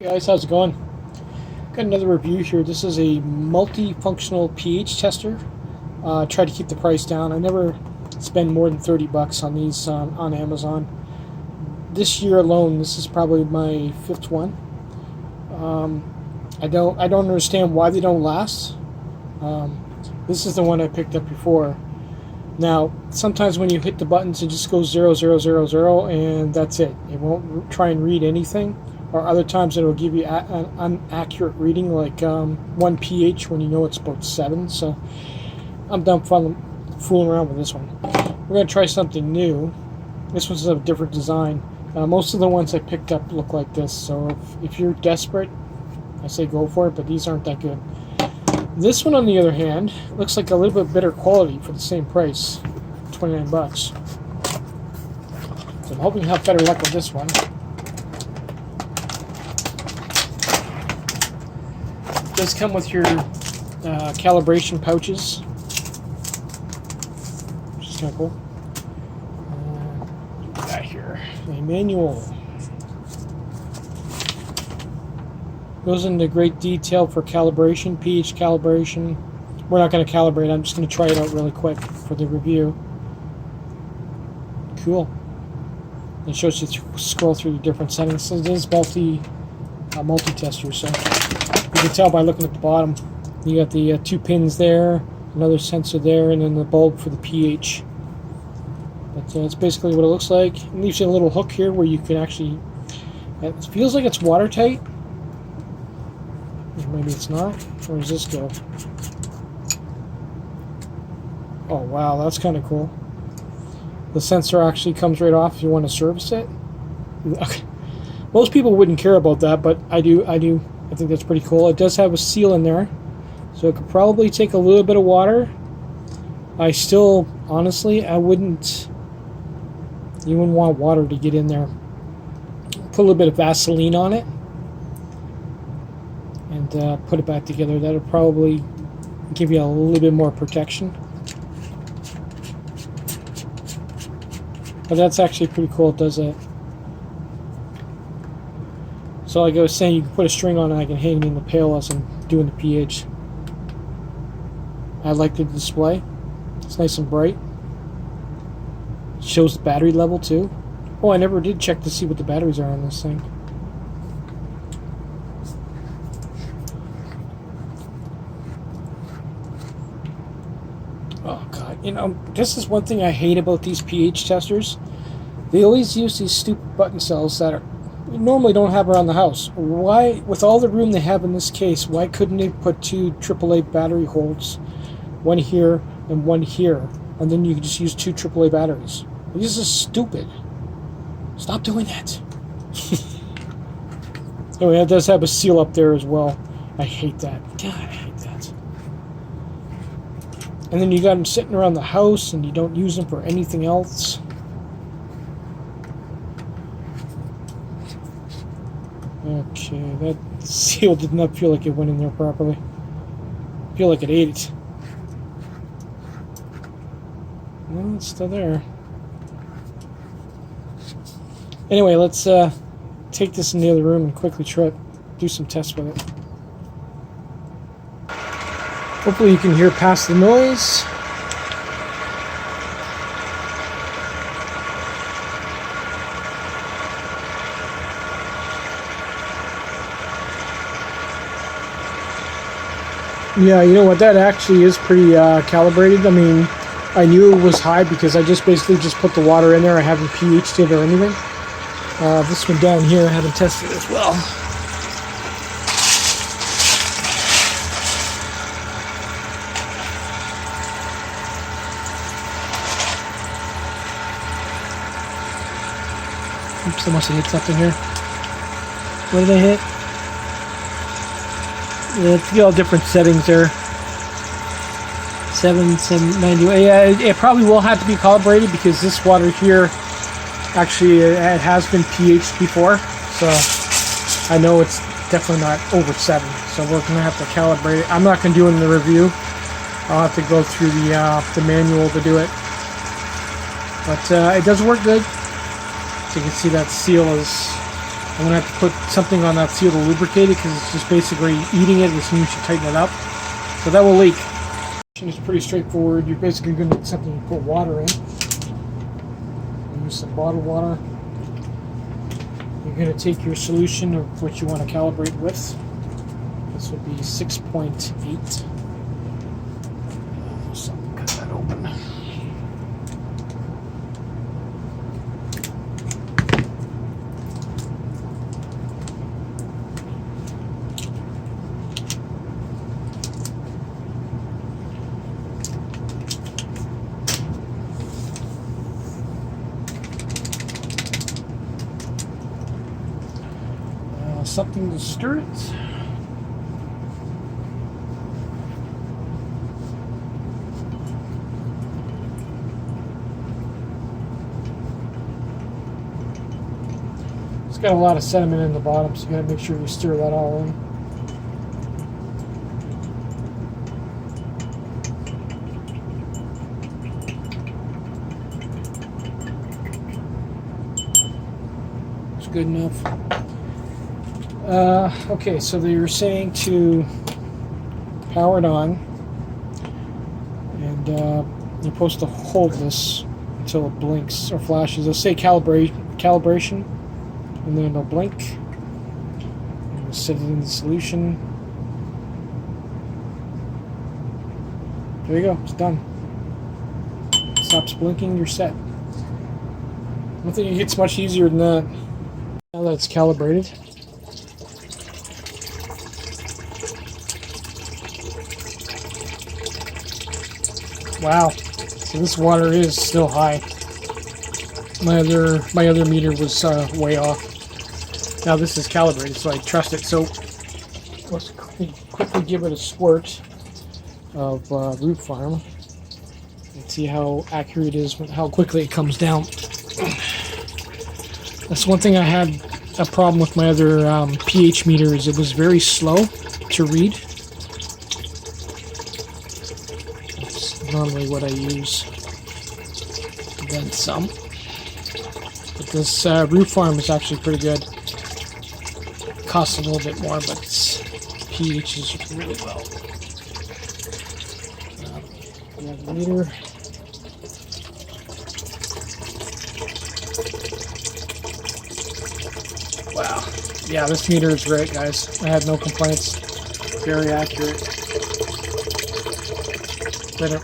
Hey guys, how's it going? Got another review here. This is a multifunctional pH tester. Try to keep the price down. I never spend more than 30 bucks on these on Amazon. This year alone, this is probably my fifth one. I don't understand why they don't last. This is the one I picked up before. Now, sometimes when you hit the buttons, it just goes 0, 0, 0, 0, and that's it. It won't try and read anything. Or other times it'll give you an inaccurate reading, like 1 pH when you know it's about 7. So I'm done fooling around with this one. We're going to try something new. This one's a different design. Most of the ones I picked up look like this, so if you're desperate, I say go for it, but these aren't that good. This one, on the other hand, looks like a little bit better quality for the same price, 29 bucks. So I'm hoping to have better luck with this one. It does come with your calibration pouches, which is kind of cool. Got here a manual. Goes into great detail for calibration, pH calibration. We're not going to calibrate. I'm just going to try it out really quick for the review. Cool. It shows you scroll through the different settings. So it is multi-tester, so you can tell by looking at the bottom. You got the 2 pins there, another sensor there, and then the bulb for the pH. But that's basically what it looks like. It leaves you a little hook here where you can actually... It feels like it's watertight. Maybe it's not. Where does this go? Oh wow, that's kind of cool. The sensor actually comes right off if you want to service it. Most people wouldn't care about that, but I do. I think that's pretty cool. It does have a seal in there, so it could probably take a little bit of water. I still, honestly, you wouldn't want water to get in there. Put a little bit of Vaseline on it and put it back together. That'll probably give you a little bit more protection. But that's actually pretty cool. It does that. So like I was saying, you can put a string on it and I can hang it in the pail as I'm doing the pH. I like the display. It's nice and bright. It shows the battery level too. Oh, I never did check to see what the batteries are on this thing. Oh god, this is one thing I hate about these pH testers. They always use these stupid button cells that you normally don't have around the house. Why, with all the room they have in this case, why couldn't they put 2 AAA battery holds, one here and one here, and then you could just use 2 AAA batteries? This is stupid. Stop doing that. Anyway, it does have a seal up there as well. I hate that. God, I hate that. And then you got them sitting around the house and you don't use them for anything else. Okay, that seal did not feel like it went in there properly. I feel like it ate it. No, it's still there. Anyway, let's take this in the other room and quickly do some tests with it. Hopefully you can hear past the noise. Yeah, you know what, that actually is pretty calibrated. I mean, I knew it was high because I basically just put the water in there. I haven't pH'd it or anything. This one down here I haven't tested as well. Oops, I must have hit something here. What did I hit? Yeah, it's all different settings there. 790. Yeah, it probably will have to be calibrated because this water here, actually, it has been pH'd before, so I know it's definitely not over 7. So we're gonna have to calibrate it. I'm not gonna do it in the review. I'll have to go through the manual to do it. But it does work good. So you can see that seal is I'm going to have to put something on that seal to lubricate it because it's just basically eating it as soon as you tighten it up. So that will leak. It's pretty straightforward. You're basically going to need something to put water in. Use some bottled water. You're going to take your solution of what you want to calibrate with. This would be 6.8. So cut that open. Something to stir it. It's got a lot of sediment in the bottom, so you gotta make sure you stir that all in. It's good enough. Okay, so they were saying to power it on, and you're supposed to hold this until it blinks or flashes. They'll say calibration, and then it'll blink. And we'll set it in the solution. There you go, it's done. It stops blinking, you're set. I don't think it gets much easier than that. Now that it's calibrated. Wow, so this water is still high. My other meter was way off. Now this is calibrated, so I trust it. So let's quickly give it a squirt of Root Farm and see how accurate it is, how quickly it comes down. That's one thing I had a problem with my other pH meter, is it was very slow to read. Normally what I use, then some. But this Root Farm is actually pretty good. It costs a little bit more, but its pH is really well. We have the meter. Wow. Yeah, this meter is great, guys. I have no complaints. Very accurate. Better.